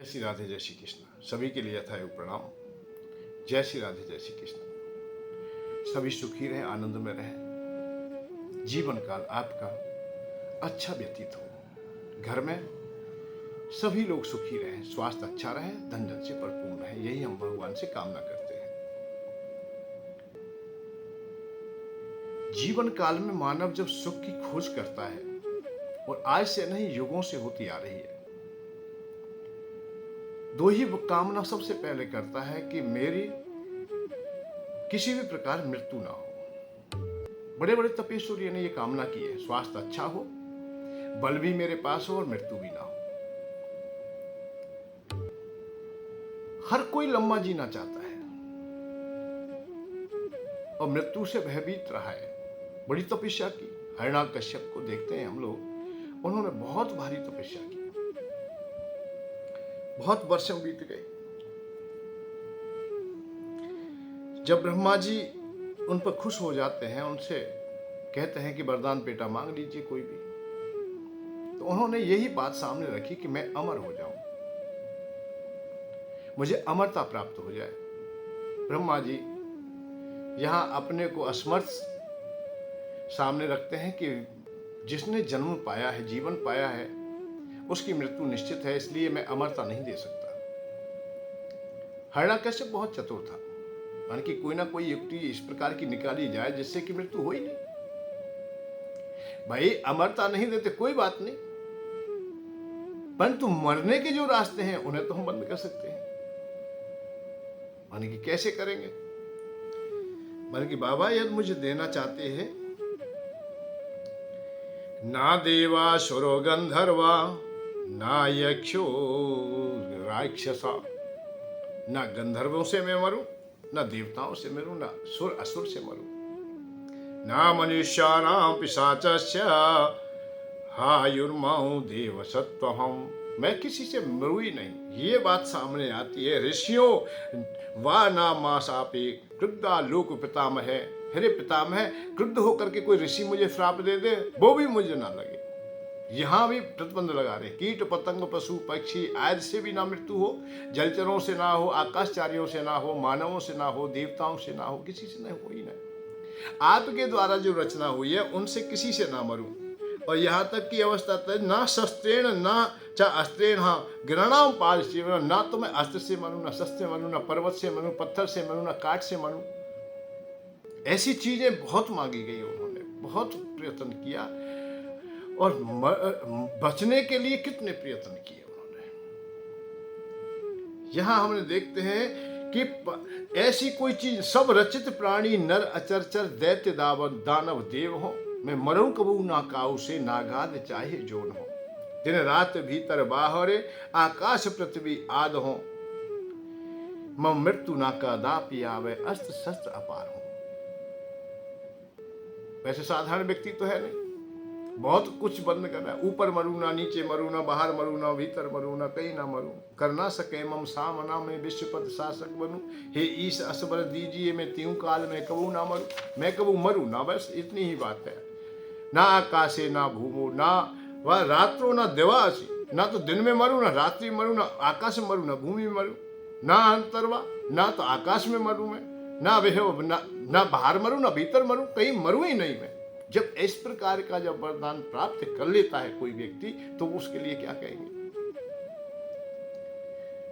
जय श्री राधे, जय श्री कृष्ण। सभी के लिए यथायोग प्रणाम। जय श्री राधे, जय श्री कृष्ण। सभी सुखी रहें, आनंद में रहें, जीवन काल आपका अच्छा व्यतीत हो, घर में सभी लोग सुखी रहें, स्वास्थ्य अच्छा रहे, धन जन से परिपूर्ण रहे, यही हम भगवान से कामना करते हैं। जीवन काल में मानव जब सुख की खोज करता है, और आज से नहीं युगों से होती आ रही है, दो ही कामना सबसे पहले करता है कि मेरी किसी भी प्रकार मृत्यु ना हो। बड़े बड़े तपेश्वरियों ने यह कामना की है, स्वास्थ्य अच्छा हो, बल भी मेरे पास हो और मृत्यु भी ना हो। हर कोई लंबा जीना चाहता है और मृत्यु से भयभीत रहा है। बड़ी तपस्या की, हिरण्याकश्यप को देखते हैं हम लोग, उन्होंने बहुत भारी तपस्या की, बहुत वर्षों बीत गए। जब ब्रह्मा जी उन पर खुश हो जाते हैं, उनसे कहते हैं कि वरदान बेटा मांग लीजिए कोई भी, तो उन्होंने यही बात सामने रखी कि मैं अमर हो जाऊं, मुझे अमरता प्राप्त हो जाए। ब्रह्मा जी यहां अपने को असमर्थ सामने रखते हैं कि जिसने जन्म पाया है, जीवन पाया है, उसकी मृत्यु निश्चित है, इसलिए मैं अमरता नहीं दे सकता। हिरण्याकश्यप बहुत चतुर था, माने कि कोई ना कोई युक्ति इस प्रकार की निकाली जाए जिससे कि मृत्यु हो ही नहीं। भाई अमरता नहीं देते कोई बात नहीं, परंतु मरने के जो रास्ते हैं उन्हें तो हम बंद कर सकते हैं। माने कि कैसे करेंगे? माने कि बाबा यदि मुझे देना चाहते हैं, ना देवा सुरो गंधर्वा ना यक्षो राक्षसा, ना गंधर्वों से मैं मरूं, ना देवताओं से मरूं, ना सुर असुर से मरूं, ना मनुष्याणां पिशाचस्य हायुर्मां देव सत्वहम, मैं किसी से मरूं ही नहीं। ये बात सामने आती है। ऋषियों वा ना मासापे क्रुद्धा लोक पितामह है, हेरे पितामह, क्रुद्ध होकर के कोई ऋषि मुझे श्राप दे दे, वो भी मुझे ना लगे। यहां भी प्रतिबंध लगा रहे, कीट पतंग पशु पक्षी आदि से भी ना मृत्यु हो, जलचरों से ना हो, आकाशचारियों से ना हो, मानवों से ना हो, देवताओं से ना हो, किसी से नहीं हो ही नहीं। आपके द्वारा जो रचना हुई है उनसे किसी से ना मरूं। और यहाँ तक की अवस्था तक ना शस्त्रेण ना चा अस्त्रेण, हाँ गिरणाम पाल, ना तो मैं अस्त्र से मरूं, ना शस्त्र से मरूं, ना पर्वत से मरूं, पत्थर से मरूं, ना काट से मरूं। ऐसी चीजें बहुत मांगी गई, उन्होंने बहुत प्रयत्न किया, और बचने के लिए कितने प्रयत्न किए उन्होंने। यहां हमने देखते हैं कि ऐसी कोई चीज, सब रचित प्राणी नर अचरचर दैत्य दानव देव हो, मैं मरूं कबू ना काऊ से, नागाद चाहे जोन हो, दिन रात भीतर बाहरे आकाश पृथ्वी आद हो, मम मृत्यु ना का दापी आवे, अस्त्र शस्त्र अपार हो। वैसे साधारण व्यक्ति तो है नहीं, बहुत कुछ बंद करना है। ऊपर मरू ना, नीचे मरू ना, बाहर मरू ना, भीतर मरू ना, कहीं ना मरू, कर ना सके मम सामना, मैं विश्वपद शासक बनूं, हे ईश असबर दीजिए मैं त्यों काल में कबू ना मरू, मैं कबू मरू ना, बस इतनी ही बात है। ना आकाशे ना भूमो, ना वह रात्रो ना दिवासी, ना तो दिन में मरू, ना रात्रि मरू, ना आकाश में मरू, ना भूमि में मरू, ना अंतरवा, ना तो आकाश में मरू मैं, ना वह ना बाहर मरू, ना भीतर मरू, कहीं मरू ही नहीं मैं। जब इस प्रकार का जब वरदान प्राप्त कर लेता है कोई व्यक्ति, तो उसके लिए क्या कहेंगे?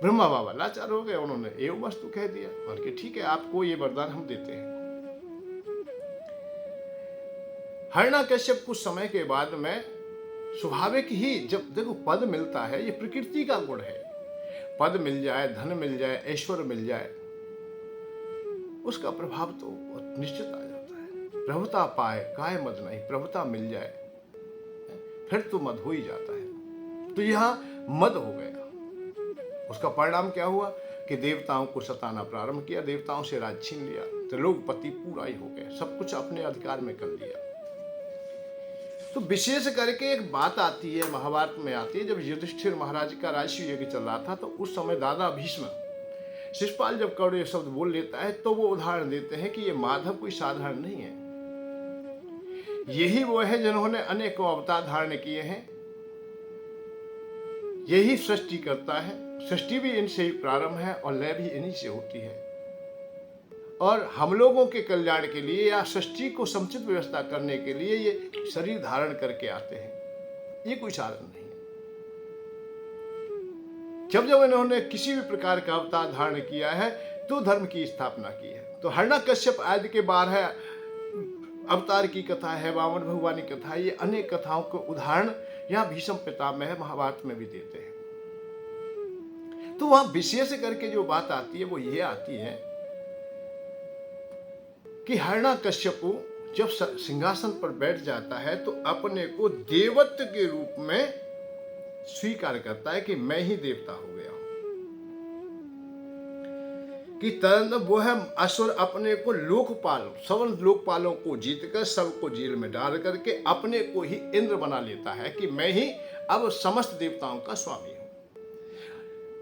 ब्रह्मा बाबा लाचार हो गए, उन्होंने एवं वस्तु कह दिया, और कि ठीक है आपको ये वरदान हम देते हैं। हिरण्याकश्यप कुछ समय के बाद में स्वाभाविक ही, जब देखो पद मिलता है, ये प्रकृति का गुण है, पद मिल जाए, धन मिल जाए, ऐश्वर्य मिल जाए, उसका प्रभाव तो निश्चित आ जाता है। प्रभुता पाए काय मद नहीं, प्रभुता मिल जाए फिर तो मद हो ही जाता है। तो यहां मद हो गया। उसका परिणाम क्या हुआ कि देवताओं को सताना प्रारंभ किया, देवताओं से राज छीन लिया, तो लोकपति पूरा ही हो गए, सब कुछ अपने अधिकार में कर लिया। तो विशेष करके एक बात आती है, महाभारत में आती है, जब युधिष्ठिर महाराज का राजसूय यज्ञ चल रहा था, तो उस समय दादा भीष्म शिशुपाल जब कौड़े शब्द बोल लेता है, तो वो उदाहरण देते हैं कि ये माधव कोई साधारण नहीं है, यही वो है जिन्होंने अनेकों अवतार धारण किए हैं, यही सृष्टि करता है, सृष्टि भी इनसे ही प्रारंभ है और लय भी इन्हीं से होती है। और हम लोगों के कल्याण के लिए या सृष्टि को समुचित व्यवस्था करने के लिए ये शरीर धारण करके आते हैं, ये कोई साधन नहीं है। जब जब इन्होंने किसी भी प्रकार का अवतार धारण किया है तो धर्म की स्थापना की है। तो हिरण्यकश्यप आदि के 12 अवतार की कथा है, वामन भगवान की कथा, ये अनेक कथाओं को उदाहरण यहाँ भीष्म पितामह महाभारत में भी देते हैं। तो वहां विशेष करके जो बात आती है वो ये आती है कि हिरण्यकश्यप जब सिंहासन पर बैठ जाता है तो अपने को देवत्व के रूप में स्वीकार करता है कि मैं ही देवता हो गया हूं, कि तदनंतर वो है असुर अपने को लोकपाल, सवन लोकपालों को जीतकर सबको जेल में डाल करके अपने को ही इंद्र बना लेता है कि मैं ही अब समस्त देवताओं का स्वामी हूं।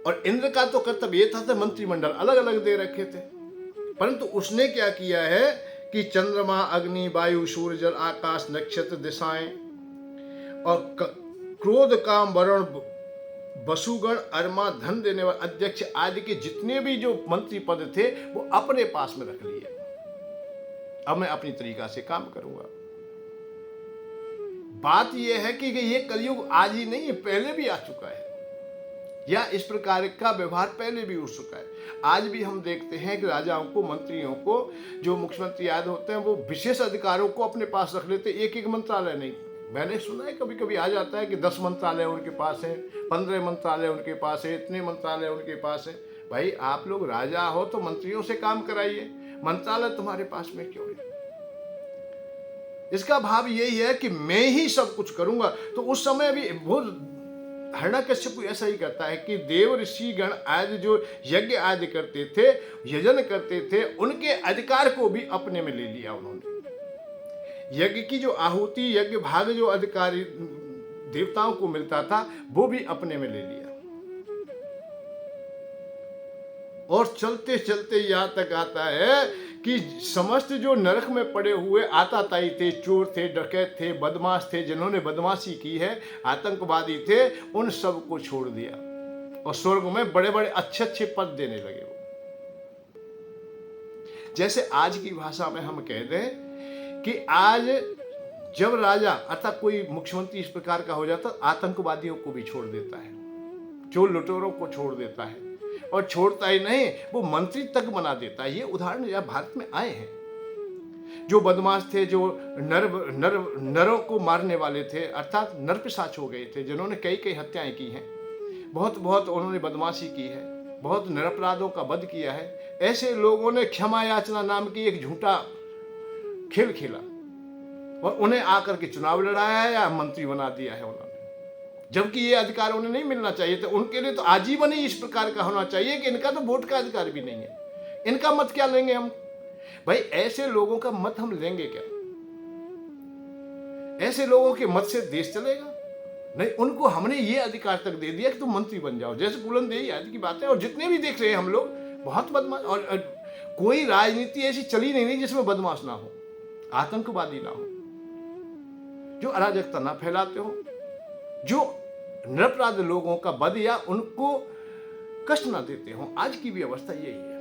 और इंद्र का तो कर्तव्य ये था, मंत्रिमंडल अलग अलग दे रखे थे, परंतु उसने क्या किया है कि चंद्रमा, अग्नि, वायु, सूर्य, जल, आकाश, नक्षत्र, दिशाएं और क्रोध, काम, वरुण, वसुगण, अरमा, धन देने वाले अध्यक्ष आदि के जितने भी जो मंत्री पद थे वो अपने पास में रख लिए। अब मैं अपनी तरीका से काम करूंगा। बात यह है कि ये कलयुग आज ही नहीं है, पहले भी आ चुका है, या इस प्रकार का व्यवहार पहले भी हो चुका है। आज भी हम देखते हैं कि राजाओं को, मंत्रियों को, जो मुख्यमंत्री आदि होते हैं वो विशेष अधिकारों को अपने पास रख लेते, एक एक मंत्रालय नहीं। मैंने सुना है कभी कभी आ जाता है कि 10 मंत्रालय उनके पास है, 15 मंत्रालय उनके पास है, इतने मंत्रालय उनके पास है। भाई आप लोग राजा हो तो मंत्रियों से काम कराइए, मंत्रालय तुम्हारे पास में क्यों है? इसका भाव यही है कि मैं ही सब कुछ करूंगा। तो उस समय भी वो हिरण्यकश्यप ऐसा ही करता है कि देव ऋषि गण आदि जो यज्ञ आदि करते थे, यजन करते थे, उनके अधिकार को भी अपने में ले लिया उन्होंने। यज्ञ की जो आहुति, यज्ञ भाग जो अधिकारी देवताओं को मिलता था वो भी अपने में ले लिया। और चलते चलते यहां तक आता है कि समस्त जो नरक में पड़े हुए आताताई थे, चोर थे, डकैत थे, बदमाश थे, जिन्होंने बदमाशी की है, आतंकवादी थे, उन सब को छोड़ दिया और स्वर्ग में बड़े बड़े अच्छे अच्छे पद देने लगे वो। जैसे आज की भाषा में हम कह दें कि आज जब राजा अर्थात कोई मुख्यमंत्री इस प्रकार का हो जाता, आतंकवादियों को भी छोड़ देता है, चोर लुटेरों को छोड़ देता है, और छोड़ता ही नहीं वो मंत्री तक बना देता है। ये उदाहरण या भारत में आए हैं। जो बदमाश थे, जो नरों को मारने वाले थे, अर्थात नरपिशाच हो गए थे, जिन्होंने कई कई हत्याएं की हैं, बहुत उन्होंने बदमाशी की है, बहुत निरपराधों का वध किया है, ऐसे लोगों ने क्षमा याचना नाम की एक झूठा खेल खेला और उन्हें आकर के चुनाव लड़ाया है या मंत्री बना दिया है उन्होंने, जबकि ये अधिकार उन्हें नहीं मिलना चाहिए था। उनके लिए तो आजीवन ही इस प्रकार का होना चाहिए कि इनका तो वोट का अधिकार भी नहीं है, इनका मत क्या लेंगे हम? भाई ऐसे लोगों का मत हम लेंगे क्या? ऐसे लोगों के मत से देश चलेगा? नहीं, उनको हमने ये अधिकार तक दे दिया कि तुम मंत्री बन जाओ, जैसे बुलंदेही आदि की बात है। और जितने भी देख रहे हैं हम लोग, बहुत बदमाश, और कोई राजनीति ऐसी चली नहीं जिसमें बदमाश ना हो, आतंकवादी ना हो, जो अराजकता ना फैलाते हो, जो निरपराध लोगों का वध या उनको कष्ट ना देते हो। आज की भी अवस्था यही है।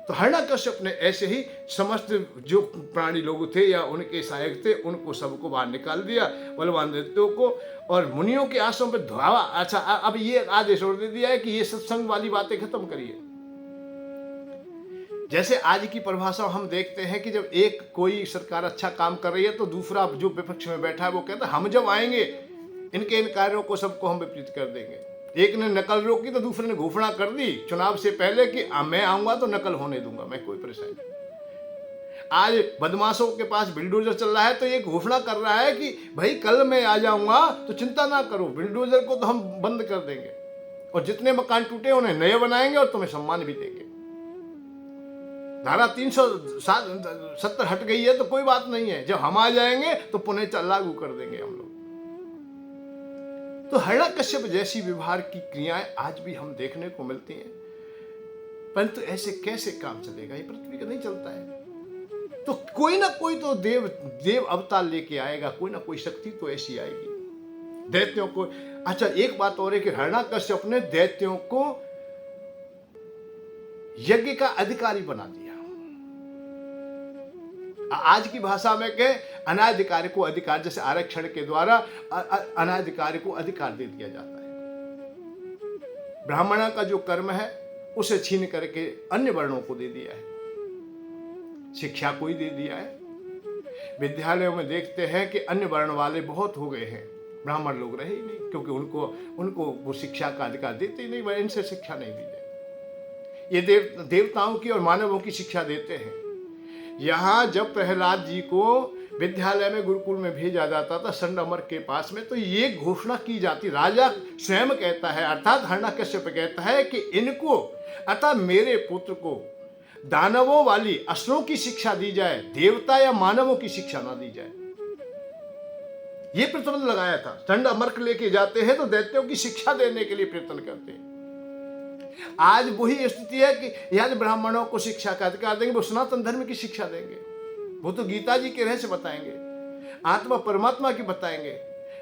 तो हिरण्यकश्यप ने ऐसे ही समस्त जो प्राणी लोग थे या उनके सहायक थे, उनको सबको बाहर निकाल दिया, बलवान दैत्यों को, और मुनियों के आश्रम पर धुआवा। अच्छा, अब ये आदेश और दे दिया है कि ये सत्संग वाली बातें खत्म करिए। जैसे आज की परिभाषा हम देखते हैं कि जब एक कोई सरकार अच्छा काम कर रही है तो दूसरा जो विपक्ष में बैठा है वो कहता है हम जब आएंगे इनके इन कार्यों को सबको हम विपरीत कर देंगे। एक ने नकल रोकी तो दूसरे ने घोषणा कर दी चुनाव से पहले कि मैं आऊंगा तो नकल होने दूंगा, मैं कोई परेशानी नहीं। आज बदमाशों के पास बिल्डोजर चल रहा है तो ये घोषणा कर रहा है कि भाई कल मैं आ जाऊंगा तो चिंता ना करो, बिल्डोजर को तो हम बंद कर देंगे और जितने मकान टूटे उन्हें नए बनाएंगे और तुम्हें सम्मान भी देंगे। धारा 370 हट गई है तो कोई बात नहीं है, जब हम आ जाएंगे तो पुनः लागू कर देंगे हम लोग। तो हिरण्यकश्यप जैसी व्यवहार की क्रियाएं आज भी हम देखने को मिलती हैं, परंतु ऐसे कैसे काम चलेगा? ये पृथ्वी का नहीं चलता है। तो कोई ना कोई तो देव अवतार लेके आएगा, कोई ना कोई शक्ति तो ऐसी आएगी दैत्यों को। अच्छा, एक बात और है कि हिरण्यकश्यप ने दैत्यों को यज्ञ का अधिकारी बना दिया। आज की भाषा में कहे, अनाधिकारी को अधिकार, जैसे आरक्षण के द्वारा अनाधिकारी को अधिकार दे दिया जाता है। ब्राह्मण का जो कर्म है उसे छीन करके अन्य वर्णों को दे दिया है। शिक्षा को ही दे दिया है। विद्यालयों में देखते हैं कि अन्य वर्ण वाले बहुत हो गए हैं, ब्राह्मण लोग रहे ही नहीं, क्योंकि उनको वो शिक्षा का अधिकार देते ही नहीं, वह इनसे शिक्षा नहीं दी जाए। ये देवताओं की और मानवों की शिक्षा देते हैं। यहाँ जब प्रहलाद जी को विद्यालय में, गुरुकुल में भेजा जाता था संडमर के पास में, तो ये घोषणा की जाती, राजा स्वयं कहता है, अर्थात हिरण्यकश्यप कहता है कि इनको, अर्थात मेरे पुत्र को दानवों वाली असुरों की शिक्षा दी जाए, देवता या मानवों की शिक्षा ना दी जाए। ये प्रतिबंध लगाया था। संडमर्क लेके जाते हैं तो दैत्यों की शिक्षा देने के लिए प्रयत्न करते हैं। आज वही स्थिति है कि यदि ब्राह्मणों को शिक्षा का अधिकार देंगे, वो सनातन धर्म की शिक्षा देंगे, वो तो गीता जी के रहस्य बताएंगे, आत्मा परमात्मा की बताएंगे,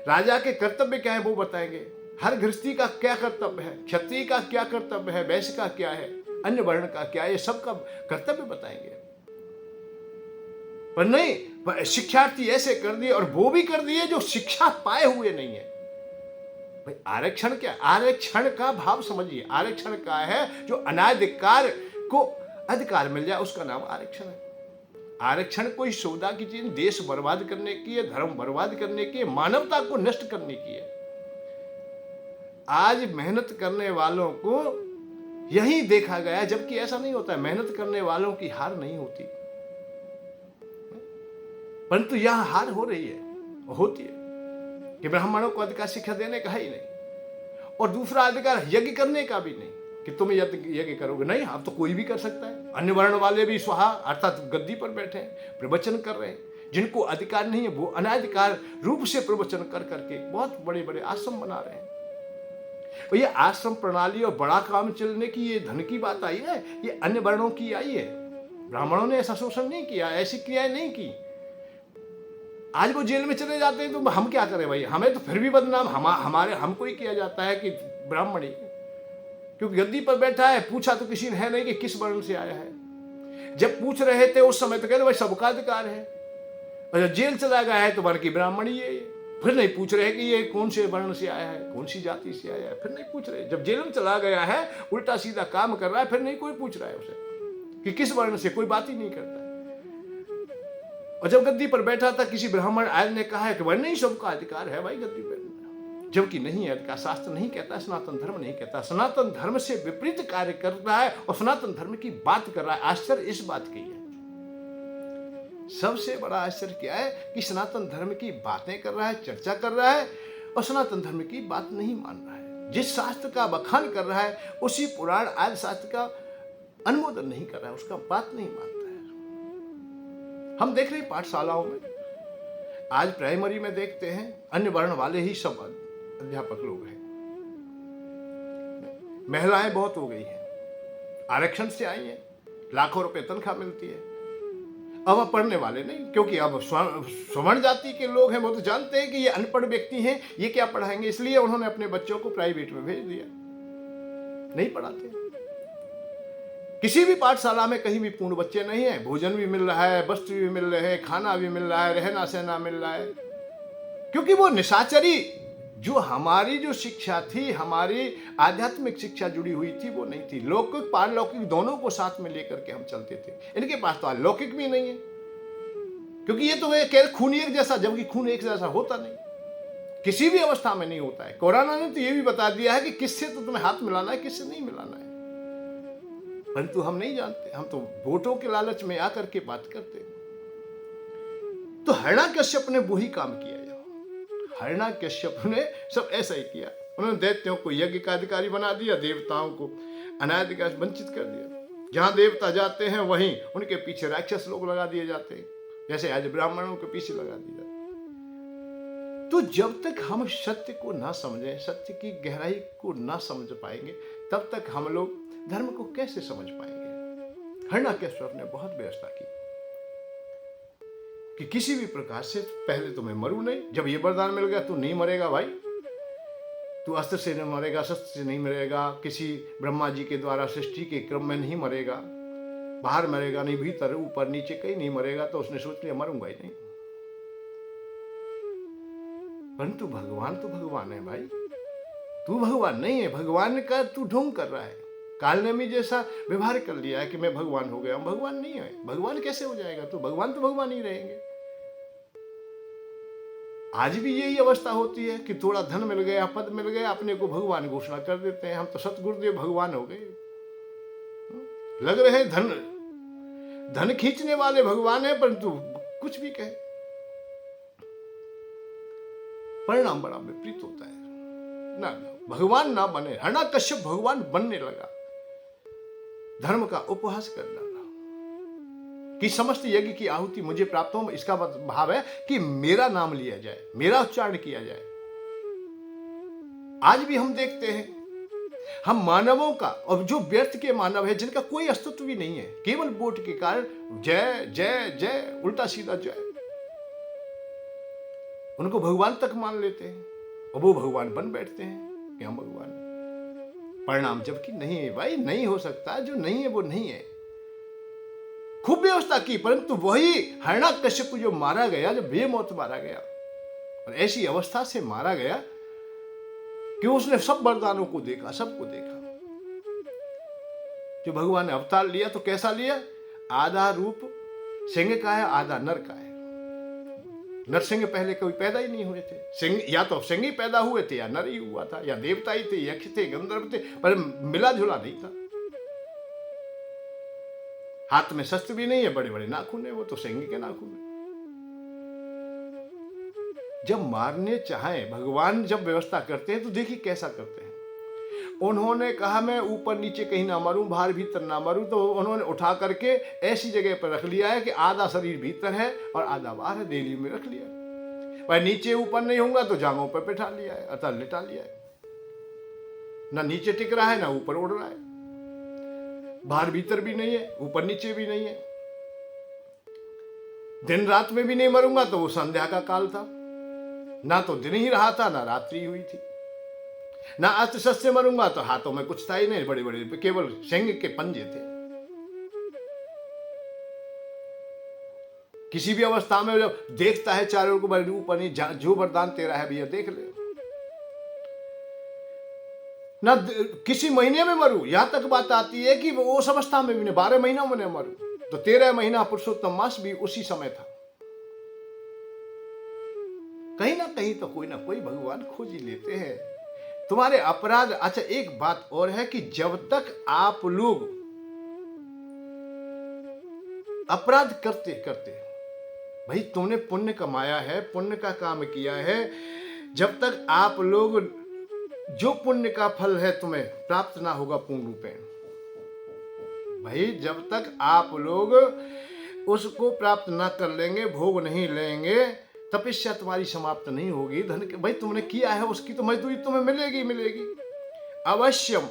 राजा के कर्तव्य क्या है वो बताएंगे, हर गृहस्थी का क्या कर्तव्य है, क्षत्रिय का क्या कर्तव्य है, वैश्य का क्या है, अन्य वर्ण का क्या है, सबका कर्तव्य बताएंगे। पर नहीं, शिक्षार्थी ऐसे कर दिए, और वो भी कर दिए जो शिक्षा पाए हुए नहीं है। भाई आरक्षण क्या? आरक्षण का भाव समझिए। आरक्षण का है जो अनाधिकार को अधिकार मिल जाए, उसका नाम आरक्षण है। आरक्षण कोई सौदा की चीज, देश बर्बाद करने की है, धर्म बर्बाद करने की है, मानवता को नष्ट करने की है। आज मेहनत करने वालों को यही देखा गया, जबकि ऐसा नहीं होता है। मेहनत करने वालों की हार नहीं होती, परंतु यहां हार हो रही है, होती है कि ब्राह्मणों को अधिकार शिक्षा देने का ही नहीं, और दूसरा अधिकार यज्ञ करने का भी नहीं कि तुम यज्ञ करोगे। नहीं, अब तो कोई भी कर सकता है। अन्य वर्ण वाले भी स्वाहा अर्थात गद्दी पर बैठे हैं, प्रवचन कर रहे हैं। जिनको अधिकार नहीं है वो अनाधिकार रूप से प्रवचन कर करके बहुत बड़े बड़े आश्रम बना रहे हैं। और ये आश्रम प्रणाली और बड़ा काम चलने की ये धन की बात आई है, ये अन्य वर्णों की आई है। ब्राह्मणों ने ऐसा शोषण नहीं किया, ऐसी क्रियाएं नहीं की। आज वो जेल में चले जाते हैं तो हम क्या करें भाई? हमें तो फिर भी बदनाम हमको ही किया जाता है कि ब्राह्मणी, क्योंकि गद्दी पर बैठा है। पूछा तो किसी ने है नहीं कि किस वर्ण से आया है। जब पूछ रहे थे उस समय तो कहते भाई सबका अधिकार है, और जब जेल चला गया है तो वर्ण की ब्राह्मणी है। फिर नहीं पूछ रहे कि ये कौन से वर्ण से आया है, कौन सी जाति से आया है, फिर नहीं पूछ रहे। जब जेल में चला गया है, उल्टा सीधा काम कर रहा है, फिर नहीं कोई पूछ रहा है उसे कि किस वर्ण से, कोई बात ही नहीं करता। और जब गद्दी पर बैठा था, किसी ब्राह्मण आय ने कहा है कि वह नहीं, सबका अधिकार है भाई गद्दी पर, जबकि नहीं है। का शास्त्र नहीं कहता, सनातन धर्म नहीं कहता। सनातन धर्म से विपरीत कार्य कर रहा है और सनातन धर्म की बात कर रहा है। आश्चर्य इस बात की है, सबसे बड़ा आश्चर्य क्या है कि सनातन धर्म की बातें कर रहा है, चर्चा कर रहा है, और सनातन धर्म की बात नहीं मान रहा है। जिस शास्त्र का बखान कर रहा है उसी पुराण आदि शास्त्र का अनुमोदन नहीं कर रहा है, उसका बात नहीं मानता है। हम देख रहे हैं पाठशालाओं में, आज प्राइमरी में देखते हैं अन्य वर्ण वाले ही सब अध्यापक लोग हैं। महिलाएं बहुत हो गई हैं, आरक्षण से आई हैं, लाखों रुपए तनख्वाह मिलती है। अब पढ़ने वाले नहीं, क्योंकि अब स्वर्ण जाति के लोग हैं, वो तो जानते हैं कि ये अनपढ़ व्यक्ति हैं, ये क्या पढ़ाएंगे, इसलिए उन्होंने अपने बच्चों को प्राइवेट में भेज दिया, नहीं पढ़ाते। किसी भी पाठशाला में कहीं भी पूर्ण बच्चे नहीं है। भोजन भी मिल रहा है, वस्त्र भी मिल रहे हैं, खाना भी मिल रहा है, रहना सहना मिल रहा है, क्योंकि वो निशाचरी जो हमारी जो शिक्षा थी, हमारी आध्यात्मिक शिक्षा जुड़ी हुई थी, वो नहीं थी। लौकिक पारलौकिक दोनों को साथ में लेकर के हम चलते थे। इनके पास तो अलौकिक भी नहीं है, क्योंकि ये तो कह खून एक जैसा, जबकि खून एक जैसा होता नहीं, किसी भी अवस्था में नहीं होता है। कोरोना ने तो ये भी बता दिया है कि किससे तो तुम्हें हाथ मिलाना है, किससे नहीं मिलाना है, परंतु हम नहीं जानते। हम तो वोटों के लालच में आकर के बात करते। तो हिरण्यकश्यप ने वही काम किया। हिरण्यकश्यप ने सब ऐसा ही किया। उन्होंने दैत्यों को यज्ञ का अधिकारी बना दिया, देवताओं को अनाधिकार वंचित कर दिया। जहां देवता जाते हैं वहीं उनके पीछे राक्षस लोग लगा दिए जाते हैं, जैसे आज ब्राह्मणों के पीछे लगा दिया। तो जब तक हम सत्य को ना समझें, सत्य की गहराई को ना समझ पाएंगे, तब तक हम लोग धर्म को कैसे समझ पाएंगे। हिरण्यकश्यप ने बहुत व्यवस्था की कि किसी भी प्रकार से पहले तो मैं मरूं नहीं, जब ये वरदान मिल गया तो नहीं मरेगा भाई, तू अस्त्र से नहीं मरेगा, शस्त्र से नहीं मरेगा, किसी ब्रह्मा जी के द्वारा सृष्टि के क्रम में नहीं मरेगा, बाहर मरेगा नहीं, भीतर ऊपर नीचे कहीं नहीं मरेगा। तो उसने सोच लिया मरूंगा ही नहीं। परंतु भगवान तो भगवान है भाई, तू भगवान नहीं है। भगवान का तू ढोंग कर रहा है, कालनेमी जैसा व्यवहार कर लिया है कि मैं भगवान हो गया हूं। भगवान नहीं है। भगवान कैसे हो जाएगा तू? भगवान तो भगवान ही रहेंगे। आज भी यही अवस्था होती है कि थोड़ा धन मिल गया, पद मिल गया, अपने को भगवान घोषणा कर देते हैं। हम तो सतगुरुदेव भगवान हो गए, लग रहे हैं धन खींचने वाले भगवान है, परंतु कुछ भी कहे परिणाम बड़ा विपरीत होता है। ना भगवान ना बने, हिरण्यकश्यप भगवान बनने लगा, धर्म का उपहास कर डाला कि समस्त यज्ञ की आहुति मुझे प्राप्त हो। इसका भाव है कि मेरा नाम लिया जाए, मेरा उच्चारण किया जाए। आज भी हम देखते हैं, हम मानवों का, और जो व्यर्थ के मानव है जिनका कोई अस्तित्व भी नहीं है, केवल वोट के कारण जय जय जय, उल्टा सीधा जय, उनको भगवान तक मान लेते हैं और वो भगवान बन बैठते हैं कि हम भगवान हैं। परिणाम जबकि नहीं है भाई, नहीं हो सकता। जो नहीं है वो नहीं है। खूब व्यवस्था की, परंतु वही हिरण्यकश्यप जो मारा गया, जो बेमौत मारा गया, और ऐसी अवस्था से मारा गया कि उसने सब वरदानों को देखा, सबको देखा। जो भगवान ने अवतार लिया तो कैसा लिया? आधा रूप सिंह का है, आधा नर का है। नरसिंह पहले कभी पैदा ही नहीं हुए थे। सिंह या तो सिंह ही पैदा हुए थे या नर ही हुआ था, या देवता ही थे, यक्ष थे, गंधर्व थे, पर मिला जुला नहीं था। हाथ में शस्त्र भी नहीं है, बड़े बड़े नाखून है, वो तो सिंह के नाखून है। जब मारने चाहे भगवान, जब व्यवस्था करते हैं तो देखिए कैसा करते हैं। उन्होंने कहा मैं ऊपर नीचे कहीं ना मरूं, बाहर भीतर ना मरूं, तो उन्होंने उठा करके ऐसी जगह पर रख लिया है कि आधा शरीर भीतर है और आधा बाहर है, देली में रख लिया। पर नीचे ऊपर नहीं होगा तो जांघों पर बैठा लिया है, अतः लिटा लिया है। ना नीचे टिक रहा है, ना ऊपर उड़ रहा है, बाहर भीतर भी नहीं है, ऊपर नीचे भी नहीं है। दिन रात में भी नहीं मरूंगा तो वो संध्या का काल था, ना तो दिन ही रहा था ना रात्रि हुई थी। ना अस्त्र शस्त्र से मरूंगा तो हाथों में कुछ था ही नहीं, बड़े बड़े केवल सिंह के पंजे थे। किसी भी अवस्था में जब देखता है चारों को, बड़े ऊपर नहीं, जो वरदान तेरा है भैया देख ले। ना किसी महीने में मरूं, यहां तक बात आती है कि वो उस अवस्था में भी नहीं, 12 महीनों में मरूं, तो 13 महीना पुरुषोत्तम मास भी उसी समय था। कहीं ना कहीं तो कोई ना कोई भगवान खोज ही लेते हैं। तुम्हारे अपराध, अच्छा एक बात और है कि जब तक आप लोग अपराध करते करते, भाई तुमने पुण्य कमाया है, पुण्य का काम किया है, जब तक आप लोग जो पुण्य का फल है तुम्हें प्राप्त ना होगा पूर्ण रूपेण, भाई जब तक आप लोग उसको प्राप्त ना कर लेंगे, भोग नहीं लेंगे, तपस्या तुम्हारी समाप्त नहीं होगी। धन भाई तुमने किया है उसकी तो मजदूरी तुम्हें मिलेगी मिलेगी। अवश्यम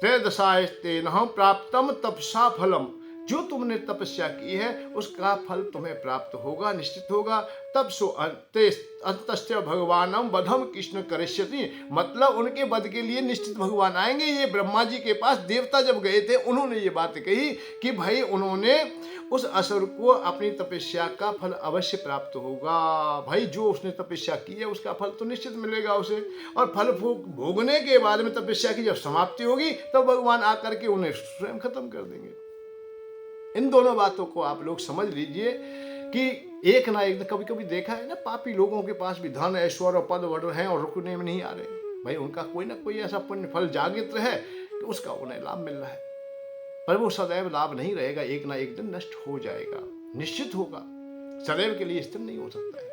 त्रयोदशास्ते न प्राप्तम तपसा फलम, जो तुमने तपस्या की है उसका फल तुम्हें प्राप्त होगा, निश्चित होगा। तब सो अंतस्य भगवानम वधम कृष्ण करिष्यति, मतलब उनके वध के लिए निश्चित भगवान आएंगे। ये ब्रह्मा जी के पास देवता जब गए थे, उन्होंने ये बात कही कि भाई उन्होंने उस असुर को अपनी तपस्या का फल अवश्य प्राप्त होगा। भाई जो उसने तपस्या की है उसका फल तो निश्चित मिलेगा उसे, और फल भोगने के बाद में तपस्या की जब समाप्ति होगी तब भगवान आकर के उन्हें स्वयं खत्म कर देंगे। इन दोनों बातों को आप लोग समझ लीजिए कि एक ना एक, कभी कभी देखा है ना, पापी लोगों के पास भी धन ऐश्वर्य और पद वड़ हैं और रुकने में नहीं आ रहे। भाई उनका कोई ना कोई ऐसा पुण्य फल जागृत है कि उसका उन्हें लाभ मिल रहा है, पर वो सदैव लाभ नहीं रहेगा, एक ना एक दिन नष्ट हो जाएगा, निश्चित होगा, सदैव के लिए स्थिर नहीं हो सकता है।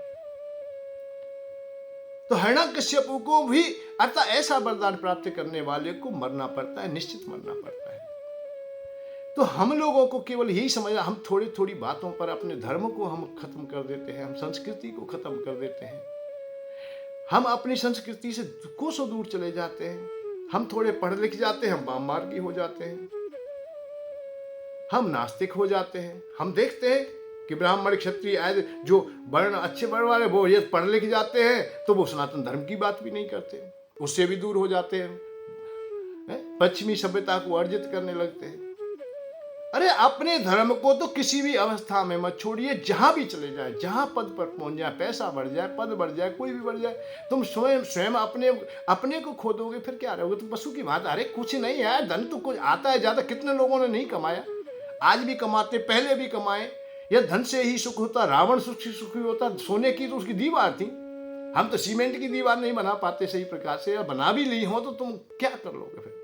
तो हिरण्यकश्यप को भी अर्थात ऐसा वरदान प्राप्त करने वाले को मरना पड़ता है, निश्चित मरना पड़ता है। तो हम लोगों को केवल यही समझना, हम थोड़ी थोड़ी बातों पर अपने धर्म को हम खत्म कर देते हैं, हम संस्कृति को खत्म कर देते हैं, हम अपनी संस्कृति से कोसों दूर चले जाते हैं। हम थोड़े पढ़ लिख जाते हैं, हम वाममार्गी हो जाते हैं, हम नास्तिक हो जाते हैं। हम देखते हैं कि ब्राह्मण क्षत्रिय आदि जो वर्ण अच्छे वर्ण वाले वो ये पढ़ लिख जाते हैं तो वो सनातन धर्म की बात भी नहीं करते। उससे भी दूर हो जाते हैं, पश्चिमी सभ्यता को अर्जित करने लगते हैं। अरे अपने धर्म को तो किसी भी अवस्था में मत छोड़िए, जहां भी चले जाए, जहां पद पर पहुंच जाए, पैसा बढ़ जाए, पद बढ़ जाए, कोई भी बढ़ जाए, तुम स्वयं स्वयं अपने को खो दोगे, फिर क्या रहोगे? तुम पशु की बात। अरे कुछ नहीं है, धन तो कुछ आता है ज्यादा। कितने लोगों ने नहीं कमाया, आज भी कमाते, पहले भी कमाए। यह धन से ही सुख होता, रावण सुखी होता, सोने की तो उसकी दीवार थी। हम तो सीमेंट की दीवार नहीं बना पाते सही प्रकार से, या बना भी ली हो तो तुम क्या कर लोगे? फिर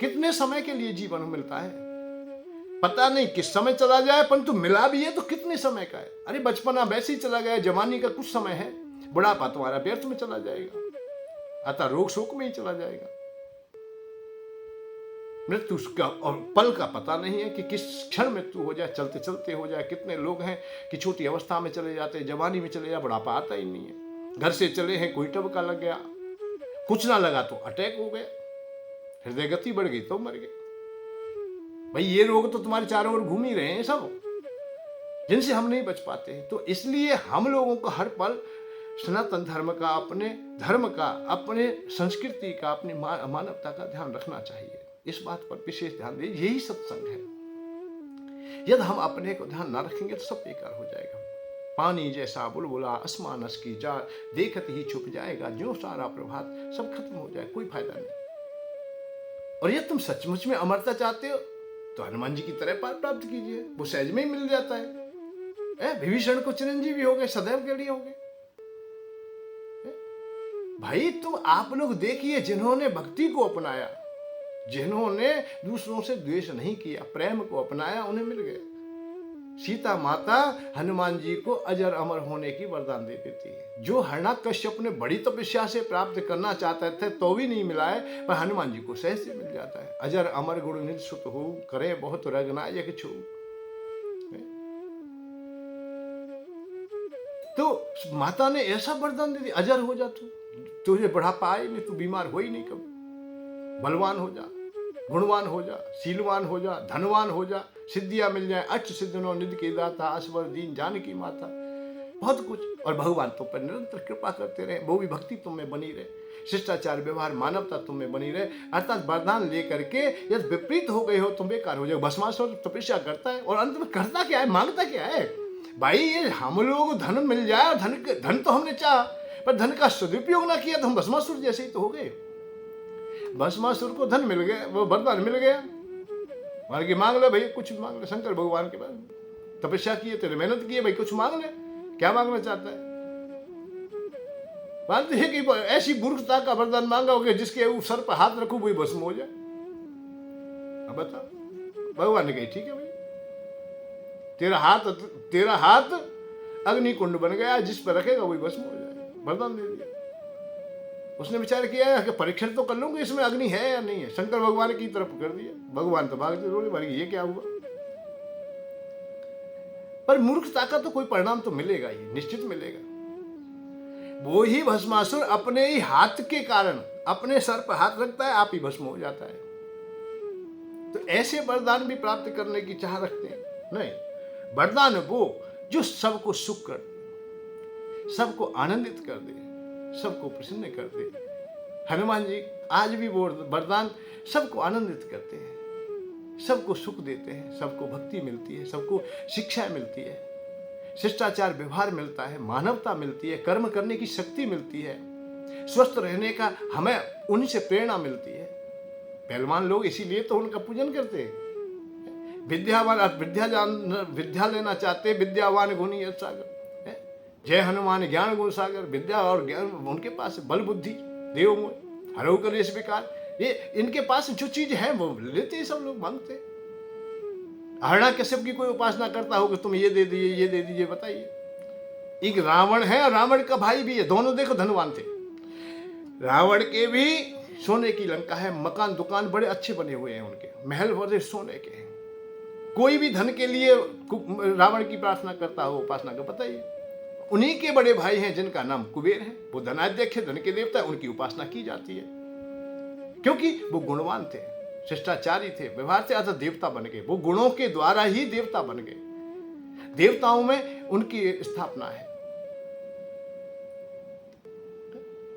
कितने समय के लिए जीवन मिलता है, पता नहीं किस समय चला जाए, परंतु मिला भी है तो कितने समय का है। अरे बचपना वैसे ही चला गया, जवानी का कुछ समय है, बुढ़ापा तुम्हारा व्यर्थ में चला जाएगा, अतः रोग शोक में ही चला जाएगा। मृत्यु का और पल का पता नहीं है कि किस क्षण मृत्यु हो जाए, चलते चलते हो जाए। कितने लोग हैं कि छोटी अवस्था में चले जाते हैं, जवानी में चले जाए, बुढ़ापा आता ही नहीं है। घर से चले हैं, कोई टबका लग गया, कुछ ना लगा तो अटैक हो गया, हृदय गति बढ़ गई तो मर गए। भाई ये रोग तो तुम्हारे चारों ओर घूम ही रहे हैं सब, जिनसे हम नहीं बच पाते। तो इसलिए हम लोगों को हर पल सनातन धर्म का, अपने धर्म का, अपने संस्कृति का, अपनी मानवता का ध्यान रखना चाहिए। इस बात पर विशेष ध्यान दें, यही सत्संग है। यदि हम अपने को ध्यान न रखेंगे तो सब बेकार हो जाएगा। पानी जैसा बुलबुला आसमानस की जा, देखत ही छुप जाएगा, जो सारा प्रभात सब खत्म हो जाए, कोई फायदा नहीं। और यदि तुम सचमुच में अमरता चाहते हो तो हनुमान जी की तरह पार प्राप्त कीजिए, वो सहज में ही मिल जाता है। विभीषण को चिरंजीवी हो गए, सदैव के लिए हो गए। भाई तुम आप लोग देखिए, जिन्होंने भक्ति को अपनाया, जिन्होंने दूसरों से द्वेष नहीं किया, प्रेम को अपनाया, उन्हें मिल गए। सीता माता हनुमान जी को अजर अमर होने की वरदान दे देती है। जो हिरण्याकश्यप ने बड़ी तपस्या से प्राप्त करना चाहते थे तो भी नहीं मिला है, पर हनुमान जी को सहज से मिल जाता है। अजर अमर गुण निज सुत हो, करे बहुत रगनायक छू। तो माता ने ऐसा वरदान दे दिया, अजर हो जा तू, तुझे बुढ़ापा आए नहीं, तू बीमार हो ही नहीं कभी, बलवान हो जा, गुणवान हो जा, शीलवान हो जा, धनवान हो जा, सिद्धियां मिल जाए, अष्ट सिद्धनो निधि के दाता, असवर दीन जानकी माता, बहुत कुछ। और भगवान तुम पर निरंतर कृपा करते रहे, वो भी भक्ति तुम में बनी रहे, शिष्टाचार व्यवहार मानवता तुम में बनी रहे। अर्थात वरदान लेकर के यदि विपरीत हो गए हो तुम बेकार हो जाओ। भस्मासुर तपस्या करता है और अंत में करता क्या है, मांगता क्या है? भाई ये हम लोग धन मिल जाए, धन तो हमने चाहा, पर धन का सदुपयोग ना किया तो हम भस्मासुर जैसे ही तो हो गए। भस्मासुर को धन मिल गया, वो वरदान मिल गया, मान के मांग ले भाई, कुछ मांग ले। शंकर भगवान के पास तपस्या की है, तेरे मेहनत की है, भाई कुछ मांग ले, क्या मांगना चाहता है? मानते हैं कि ऐसी मूर्खता का वरदान मांगा होगा जिसके सर पर हाथ रखो वही भस्म हो जाए। अब बता, भगवान ने कही ठीक है भाई, तेरा हाथ अग्नि कुंड बन गया, जिस पर रखेगा वही भस्म हो जाए, वरदान दे दिया। उसने विचार किया कि परीक्षण तो कर लूंगा इसमें अग्नि है या नहीं है, शंकर भगवान की तरफ कर दिया। भगवान तो भागते रोले, भाई ये क्या हुआ? पर मूर्खता का तो कोई परिणाम तो मिलेगा ही, निश्चित मिलेगा। वो ही भस्मासुर अपने ही हाथ के कारण अपने सर पर हाथ रखता है, आप ही भस्म हो जाता है। तो ऐसे वरदान भी प्राप्त करने की चाह रखते हैं? नहीं, वरदान वो जो सबको सुख कर दे, सबको आनंदित कर दे, सबको प्रसन्न कर दे। हनुमान जी आज भी वो वरदान सबको आनंदित करते हैं, सबको सुख देते हैं, सबको भक्ति मिलती है, सबको शिक्षा मिलती है, शिष्टाचार व्यवहार मिलता है, मानवता मिलती है, कर्म करने की शक्ति मिलती है, स्वस्थ रहने का हमें उन्हीं से प्रेरणा मिलती है। पहलवान लोग इसीलिए तो उनका पूजन करते हैं। विद्यावान विद्या लेना चाहते, विद्यावान गुणी सागर, जय हनुमान ज्ञान गुण सागर। विद्या और ज्ञान उनके पास, बल बुद्धि देव मोह हरो कलेश विकार, ये इनके पास जो चीज है वो लेते हैं, सब लोग मांगते। हिरण्याकश्यप की कोई उपासना करता हो कि तुम ये दे दीजिए, ये दे दीजिए, बताइए। एक रावण है और रावण का भाई भी है, दोनों देखो धनवान थे। रावण के भी सोने की लंका है, मकान दुकान बड़े अच्छे बने हुए हैं, उनके महल बड़े सोने के हैं। कोई भी धन के लिए रावण की प्रार्थना करता हो, उपासना का, बताइए। उन्हीं के बड़े भाई हैं जिनका नाम कुबेर है, वो धनाध्यक्ष है, धन के देवता है, उनकी उपासना की जाती है क्योंकि वो गुणवान थे, शिष्टाचारी थे, व्यवहार से अर्थात देवता बन गए। वो गुणों के द्वारा ही देवता बन गए, देवताओं में उनकी स्थापना है।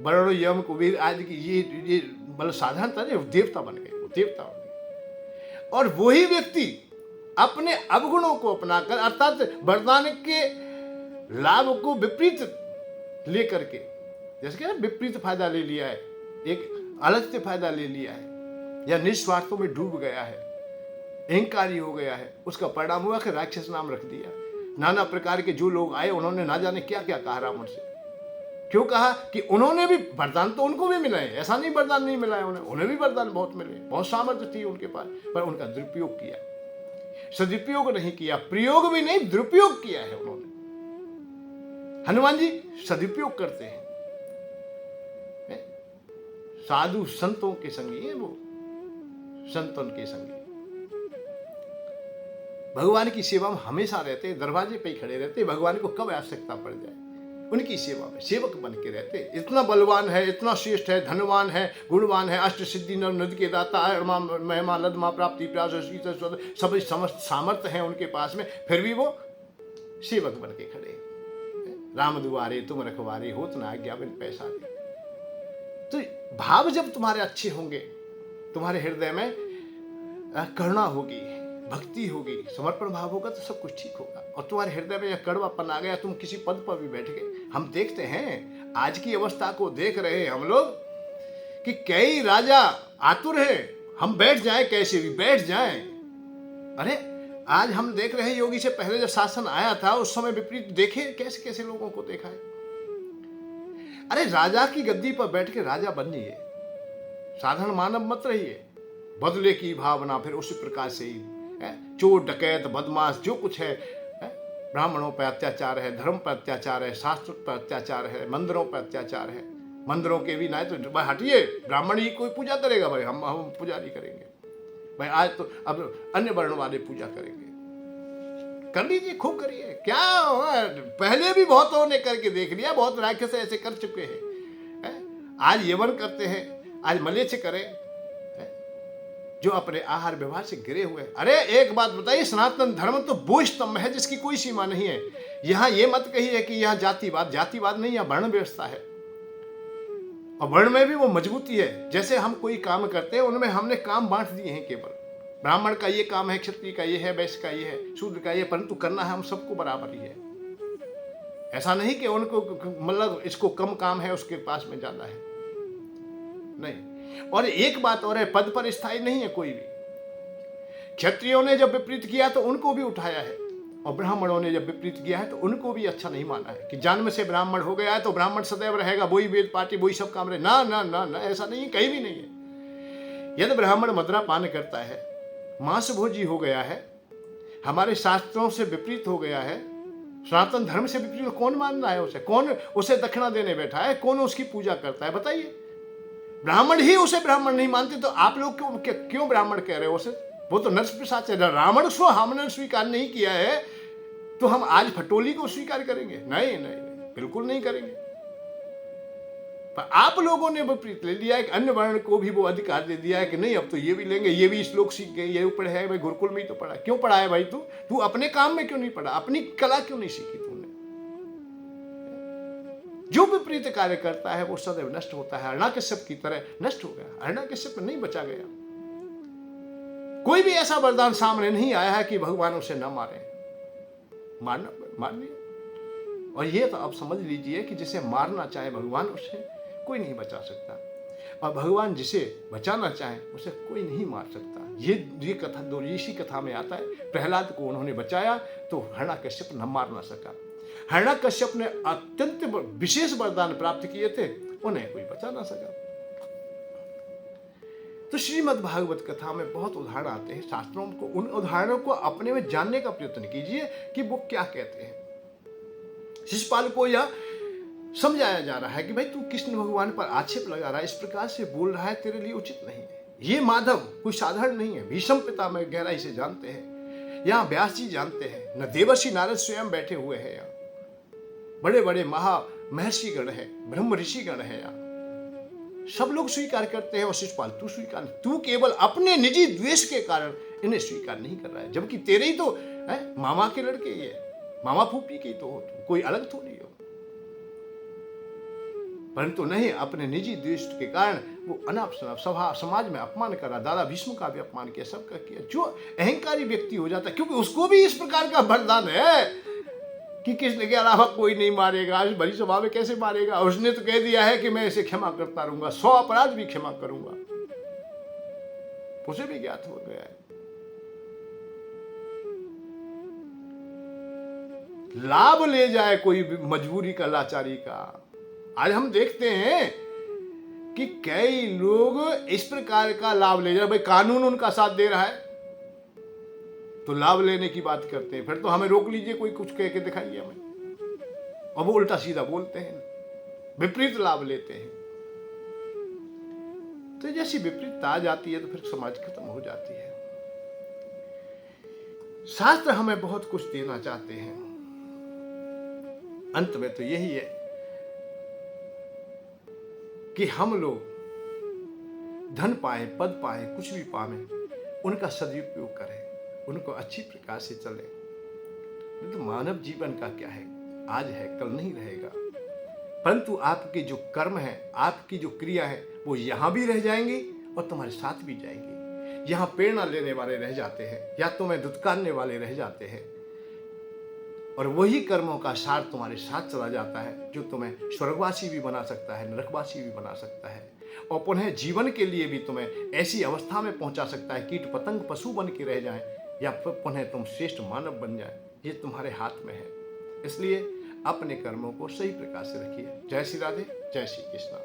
वरुण यम कुबेर आदि की ये मतलब साधारणता नहीं, देवता बन गए, वो देवता बन गए। और वही व्यक्ति अपने अवगुणों को अपनाकर अर्थात वरदान के लाभ को विपरीत लेकर के, जैसे कि विपरीत फायदा ले लिया है, एक अलग से फायदा ले लिया है, या निस्वार्थों में डूब गया है, अहंकारी हो गया है, उसका परिणाम हुआ कि राक्षस नाम रख दिया। नाना प्रकार के जो लोग आए उन्होंने ना जाने क्या क्या कहा रावण से। क्यों कहा कि उन्होंने भी वरदान तो उनको भी मिला है, ऐसा नहीं वरदान नहीं मिला है उन्हें भी वरदान बहुत मिले, बहुत सामर्थ्य थी उनके पास, पर उनका दुरुपयोग किया, सदुपयोग नहीं किया, प्रयोग भी नहीं दुरुपयोग किया है उन्होंने। हनुमान जी सदुपयोग करते हैं, साधु संतों के संगी है वो, संतों के संगी, भगवान की सेवा में हमेशा रहते, दरवाजे पे ही खड़े रहते, भगवान को कब आवश्यकता पड़ जाए उनकी सेवा में सेवक बन के रहते। इतना बलवान है, इतना श्रेष्ठ है, धनवान है, गुणवान है, अष्ट सिद्धि नव नद के दाता, महिमा लदमा प्राप्ति प्यास सब समस्त सामर्थ्य है उनके पास में, फिर भी वो सेवक बन के खड़े। राम दुआरे तुम रखवारे, होत ना आज्ञा बिन पैसा दे। तो भाव जब तुम्हारे अच्छे होंगे, तुम्हारे हृदय में करुणा होगी, भक्ति होगी, समर्पण भाव होगा, तो सब कुछ ठीक होगा। और तुम्हारे हृदय में यह कड़वापन आ गया, तुम किसी पद पर भी बैठ गए। हम देखते हैं आज की अवस्था को देख रहे हैं हम लोग कि कई राजा आतुर हैं, हम बैठ जाएं, कैसे भी बैठ जाएं। अरे आज हम देख रहे हैं, योगी से पहले जब शासन आया था उस समय विपरीत देखे कैसे कैसे लोगों को देखा है। अरे राजा की गद्दी पर बैठ के राजा बनिए, साधारण मानव मत रहिए। बदले की भावना फिर उसी प्रकार से ही चोर डकैत बदमाश जो कुछ है, ब्राह्मणों पर अत्याचार है, धर्म पर अत्याचार है, शास्त्र पर अत्याचार है, मंदिरों पर अत्याचार है। मंदिरों के भी ना तो हटिए, ब्राह्मण ही कोई पूजा करेगा भाई, हम पूजा नहीं करेंगे भाई, आज तो अब अन्य वर्ण वाले पूजा करेंगे। कर लीजिए, खूब करिए, क्या पहले भी बहुतों ने करके देख लिया, बहुत राक्षस ऐसे कर चुके हैं। आज यवन करते हैं, आज मलेच्छ करें, जो अपने आहार व्यवहार से गिरे हुए। अरे एक बात बताइए, सनातन धर्म तो वो स्तंभ है जिसकी कोई सीमा नहीं है। यहां ये मत कहिए कि यहां जातिवाद नहीं, यहां वर्ण व्यवस्था है, और वर्ण में भी वो मजबूती है। जैसे हम कोई काम करते हैं उनमें हमने काम बांट दिए हैं, केवल ब्राह्मण का ये काम है, क्षत्रिय का ये है, वैश्य का ये है, शूद्र का ये, परंतु करना है हम सबको बराबर ही है। ऐसा नहीं कि उनको मतलब इसको कम काम है उसके पास में ज्यादा है, नहीं। और एक बात और है, पद पर स्थायी नहीं है कोई भी। क्षत्रियों ने जब विपरीत किया तो उनको भी उठाया है, और ब्राह्मणों ने जब विपरीत किया है तो उनको भी अच्छा नहीं माना है कि जन्म से ब्राह्मण हो गया है तो ब्राह्मण सदैव रहेगा, वही वेद पाठी, वही सब काम रहे। ना ना ना ना, ऐसा नहीं, कहीं भी नहीं है। यदि ब्राह्मण मदिरा पान करता है, मांस भोजी हो गया है, हमारे शास्त्रों से विपरीत हो गया है, सनातन धर्म से विपरीत, कौन मान रहा है उसे? कौन उसे दक्षिणा देने बैठा है? कौन उसकी पूजा करता है? बताइए। ब्राह्मण ही उसे ब्राह्मण नहीं मानते तो आप लोग क्यों ब्राह्मण कह रहे हो उसे? वो तो नर्स पिशाच है। रावण को हमने स्वीकार नहीं किया है तो हम आज फटोली को स्वीकार करेंगे? नहीं नहीं, नहीं, बिल्कुल नहीं करेंगे। पर आप लोगों ने विपरीत ले लिया है कि अन्य वर्ण को भी वो अधिकार दे दिया है कि नहीं अब तो ये भी लेंगे, ये भी श्लोक सीख गए, ये ऊपर है भाई, गुरुकुल में ही तो पढ़ा। क्यों पढ़ा है भाई? तू अपने काम में क्यों नहीं पढ़ा? अपनी कला क्यों नहीं सीखी तूने? जो विपरीत कार्य करता है वो सदैव नष्ट होता है। हिरण्यकश्यप की तरह नष्ट हो गया। हिरण्यकश्यप नहीं बचा गया। कोई भी ऐसा वरदान सामने नहीं आया है कि भगवान उसे न मारे। मार दिया। और ये तो आप समझ लीजिए कि जिसे मारना चाहे भगवान, उसे कोई नहीं बचा सकता, और भगवान जिसे बचाना चाहे उसे कोई नहीं मार सकता। ये कथा इसी कथा में आता है। प्रहलाद को उन्होंने बचाया तो हिरण्यकश्यप न मार ना सका। हिरण्यकश्यप ने अत्यंत विशेष वरदान प्राप्त किए थे, उन्हें कोई बचा ना सका। तो श्रीमद् भागवत कथा में बहुत उदाहरण आते हैं। शास्त्रों को, उन उदाहरणों को अपने में जानने का प्रयत्न कीजिए कि वो क्या कहते हैं। शिशुपाल को यह समझाया जा रहा है कि भाई तू कृष्ण भगवान पर आक्षेप लगा रहा है, इस प्रकार से बोल रहा है, तेरे लिए उचित नहीं है। ये माधव कोई साधारण नहीं है। भीष्म पितामह गहराई से जानते हैं, यहाँ व्यास जी जानते हैं, न देवर्षि नारद स्वयं बैठे हुए हैं, यहाँ बड़े बड़े महा महर्षि गण है, ब्रह्म ऋषि गण है, यहाँ सब लोग स्वीकार करते हैं। और शिशुपाल तू स्वीकार, तू केवल अपने निजी द्वेष के कारण इन्हें स्वीकार नहीं कर रहा है, जबकि तेरे ही तो है, मामा के लड़के ये, मामा फूफी की तो हो, कोई अलग तो नहीं हो। परंतु नहीं, अपने निजी द्वेष के कारण वो अनाप शनाप सभा समाज में अपमान करा। दादा भीष्म का भी अपमान किया, सबका किया। जो अहंकारी व्यक्ति हो जाता है, क्योंकि उसको भी इस प्रकार का वरदान है कि कृष्ण के अलावा कोई नहीं मारेगा। आज बड़ी सभा में कैसे मारेगा? उसने तो कह दिया है कि मैं इसे क्षमा करता रहूंगा, 100 अपराध भी क्षमा करूंगा। उसे भी ज्ञात हो गया है। लाभ ले जाए कोई मजबूरी का, लाचारी का। आज हम देखते हैं कि कई लोग इस प्रकार का लाभ ले जाए। भाई कानून उनका साथ दे रहा है तो लाभ लेने की बात करते हैं, फिर तो हमें रोक लीजिए, कोई कुछ कह के दिखाइए हमें। और वो उल्टा सीधा बोलते हैं, विपरीत लाभ लेते हैं। तो जैसी विपरीतता आ जाती है तो फिर समाज खत्म हो जाती है। शास्त्र हमें बहुत कुछ देना चाहते हैं, अंत में तो यही है कि हम लोग धन पाए, पद पाए, कुछ भी पाए, उनका सदुपयोग करें, उनको अच्छी प्रकार से चले। तो मानव जीवन का क्या है, आज है कल नहीं रहेगा। परंतु आपके जो कर्म है, आपकी जो क्रिया है, वो यहां भी रह जाएंगी और तुम्हारे साथ भी जाएंगी। यहां प्रेरणा लेने वाले रह जाते हैं या तुम्हें दुत्कारने वाले रह जाते हैं, और वही कर्मों का सार तुम्हारे साथ चला जाता है जो तुम्हें स्वर्गवासी भी बना सकता है, नरकवासी भी बना सकता है, और पुनः जीवन के लिए भी तुम्हें ऐसी अवस्था में पहुंचा सकता है कीट पतंग पशु बन के रह जाएं, या पुनः तुम श्रेष्ठ मानव बन जाए। ये तुम्हारे हाथ में है। इसलिए अपने कर्मों को सही प्रकार से रखिए। जय श्री राधे, जय श्री कृष्णा।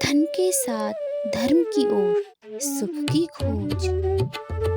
धन के साथ धर्म की ओर, सुख की खोज।